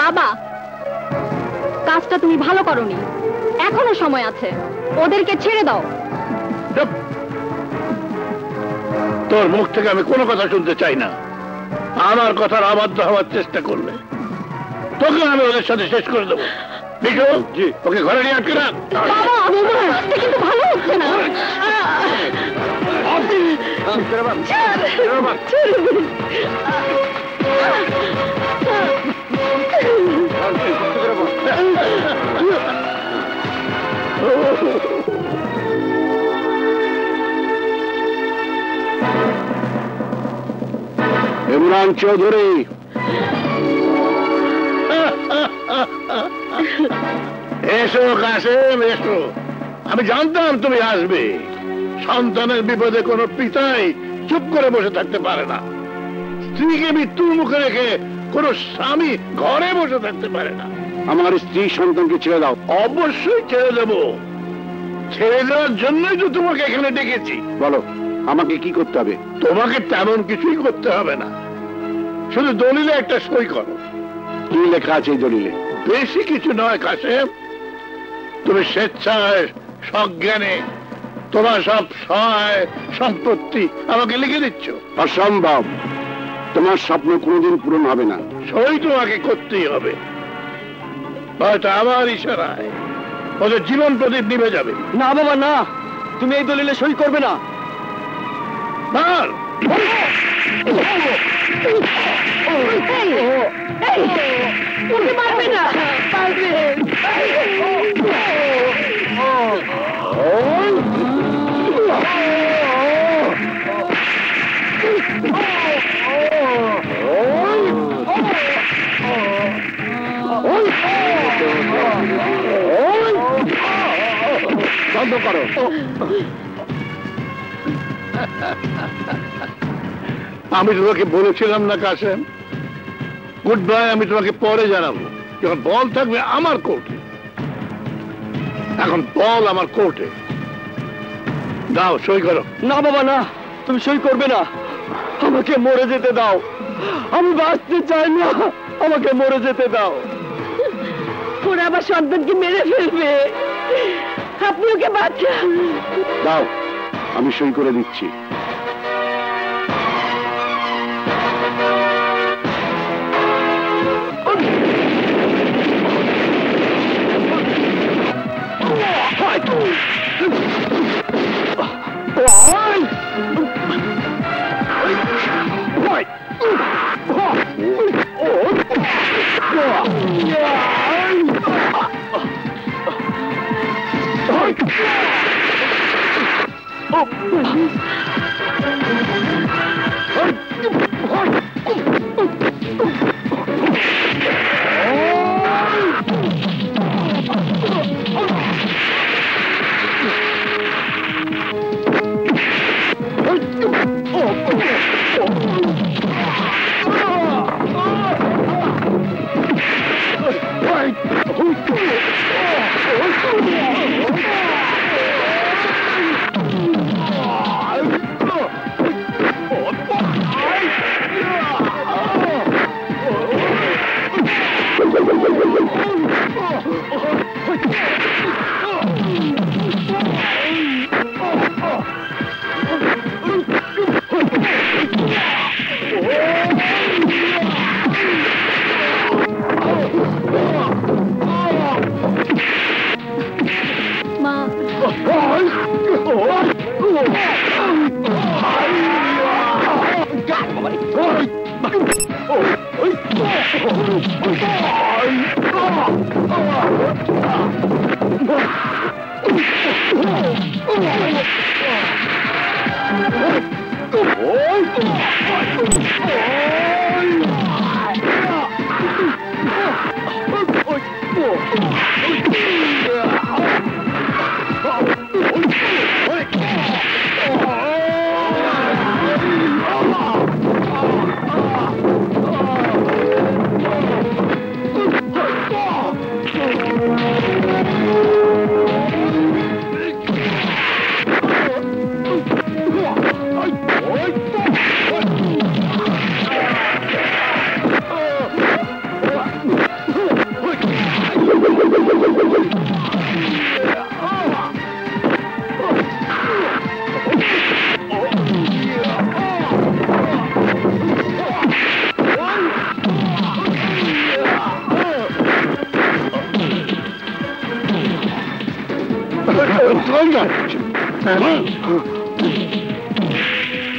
বাবা, কাজটা তুমি ভালো করোনি, এখনো সময় আছে, ওদেরকে ছেড়ে দাও। তোর মুখ থেকে আমি কোনো কথা শুনতে চাই না। আমার কথার অবাধ্য হওয়ার চেষ্টা করলে তোকে আমি ওদের সাথে শেষ করে দেবো। বিশু, জি, ওকে ঘরে নিয়ে আটকে রাখ। কিন্তু ভালো হচ্ছে না। ইমরান চৌধুরী, এসো কাসেম, এসো। আমি জানতাম তুমি আসবে। সন্তানের বিপদে কোনো পিতাই চুপ করে বসে থাকতে পারে না। স্ত্রীকে মৃত্যুর মুখে রেখে কোনো স্বামী ঘরে বসে থাকতে পারে না। আমার স্ত্রী সন্তানকে ছেড়ে দাও। অবশ্যই ছেড়ে দেব। ছেড়ে দেওয়ার জন্যই তো তোমাকে এখানে ডেকেছি। বলো, আমাকে কি করতে হবে? তোমাকে তেমন কিছুই করতে হবে না, শুধু দলিলে একটা সই করো। কি লেখা আছে এই দলিলে? বেশি কিছু নয় কাসেম। তুমি স্বেচ্ছায় সজ্ঞানে তোমার সব সহায় সম্পত্তি আমাকে লিখে দিচ্ছ। অসম্ভব, তোমার স্বপ্ন কোনোদিন পূরণ হবে না। সই তোমাকে করতেই হবে, হয়তো আমার ইশারায় ওদের জীবন প্রদীপ নিভে যাবে। না বাবা না, তুমি এই দলিলে সই করবে না। মারবে না, বন্ধ করো। আমি তোমাকে বলেছিলাম না কাসেম, গুড বাই আমি তোমাকে পরে জানাবো, যখন বল থাকবে আমার কোর্টে। এখন বল আমার কোর্টে। দাও, সই করো। না বাবা না, তুমি সই করবে না। আমাকে মরে যেতে দাও, আমি বাঁচতে চাই না, আমাকে মরে যেতে দাও। ওরা আবার সন্তানকে মেরে ফেলবে, আপনি ওকে বাঁচান। দাও, আমি সই করে দিচ্ছি।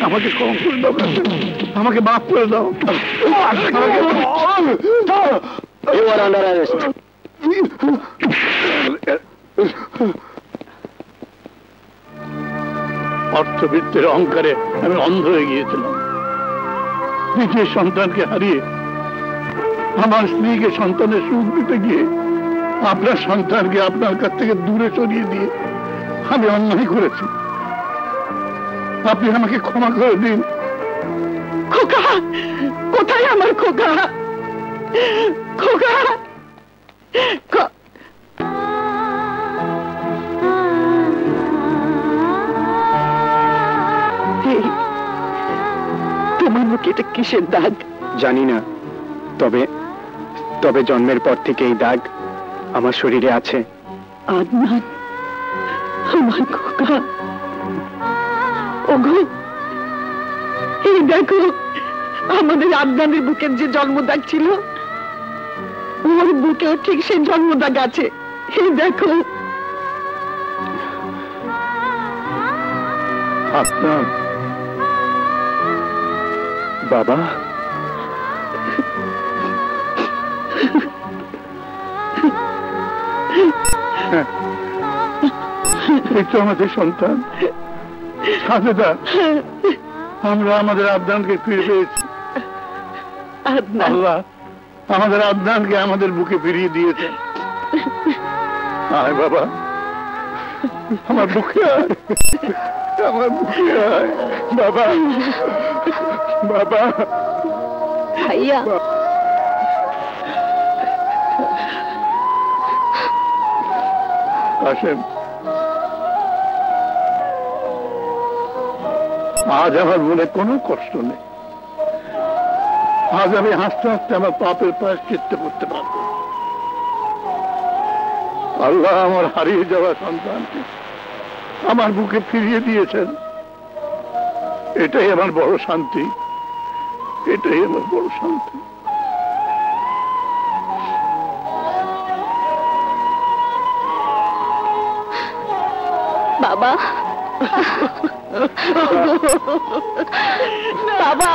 আমাকে ক্ষমা করে দাও, আমাকে মাফ করে দাও। You are under arrest. অর্থবিত্তের অহংকারে আমি অন্ধ হয়ে গিয়েছিলাম। নিজের সন্তানকে হারিয়ে আমার স্ত্রীকে সন্তানের সুখ দিতে গিয়ে আপনার সন্তানকে আপনার কাছ থেকে দূরে সরিয়ে দিয়ে আমি অন্যায় করেছি। আপনি আমাকে ক্ষমা করে দিন। খোকা, কোথায় আমার খোকা? খোকা, তোমার মুখে এটা কিসের দাগ? জানি না, তবে তবে জন্মের পর থেকে এই দাগ আমার শরীরে আছে। আদনান, আমার খোকা। ওগো, এই দেখো আমাদের আদনানের বুকের যে জন্মদাগ ছিল, ওর বুকেও ঠিক সেই জন্মদাগ আছে। এই দেখো। আপনার বাবা, এই তো আমাদের সন্তান সাজেদা। আমরা আমাদের আদনানকে ফিরে পেয়েছি। আদনান, আল্লাহ আমাদের আদনানকে আমাদের বুকে ফিরিয়ে দিয়েছেন। আয় বাবা, আমার বুকে আয়, আমার বুকে আয় বাবা। বাবা, ভাইয়া, কাশেম, আজ আমার মনে কোনো কষ্ট নেই। আজ আমি হাসতে হাসতে আমার পাপের প্রায়শ্চিত্ত করতে পারবো। আল্লাহ আমার হারিয়ে যাওয়া সন্তানকে আমার বুকে ফিরিয়ে দিয়েছেন। এটাই আমার বড় শান্তি, এটাই আমার বড় শান্তি। বাবা, বাবা,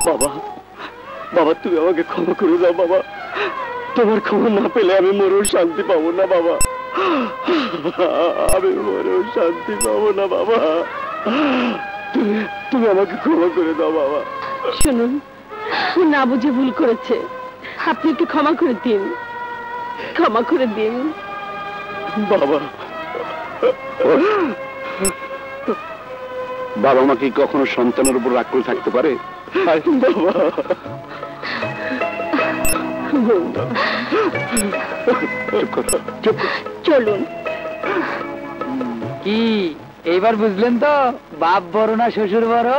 বাবা, বাবা, তুমি আমাকে ক্ষমা করে দাও বাবা। তোমার ক্ষমা না পেলে আমি মরেও শান্তি পাবো না বাবা। আমি মরেও শান্তি পাবো না বাবা। তুমি আমাকে ক্ষমা করে দাও বাবা। শুনুন, ও না বুঝে ভুল করেছে, আপনি একটু ক্ষমা করে দিন, ক্ষমা করে দিন। বাবা, বাবা মা কি কখনো সন্তানের উপর রাগ করে থাকতে পারে? বাবা, চলুন। কি এইবার বুঝলেন তো, বাপ বড় না শ্বশুর বড়?